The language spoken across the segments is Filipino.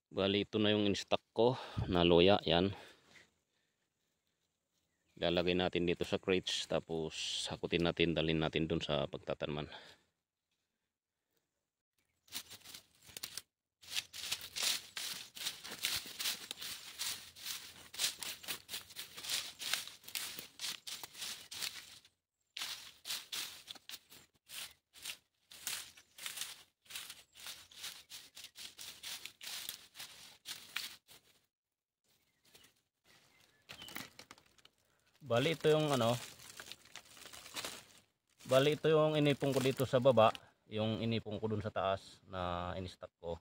Bali ito na yung in-stock ko na loya. Yan. Lalagay natin dito sa crates. Tapos hakutin natin. Dalhin natin dun sa pagtataniman. Bali ito yung Bali ito yung inipon ko dito sa baba, yung inipon ko dun sa taas na in-stock ko.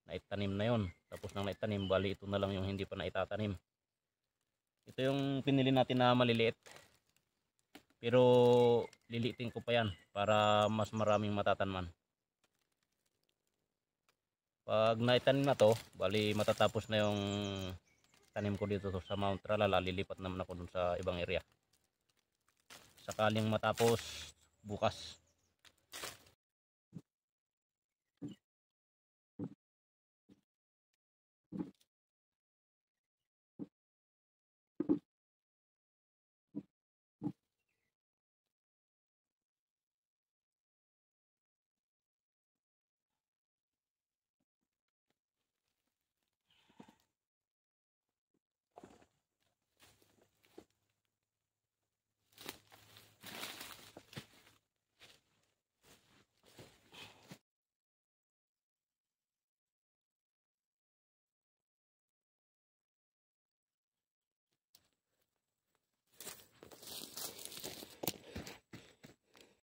Naitanim na yon. Tapos nang naitanim, bali ito na lang yung hindi pa naitatanim. Ito yung pinili natin na maliliit. Pero liliitin ko pa yan para mas maraming matataniman. Pag naitanim na to, bali matatapos na yung tanim ko dito sa Mount Tralala, lilipat naman ako dun sa ibang area. Sakaling matapos bukas.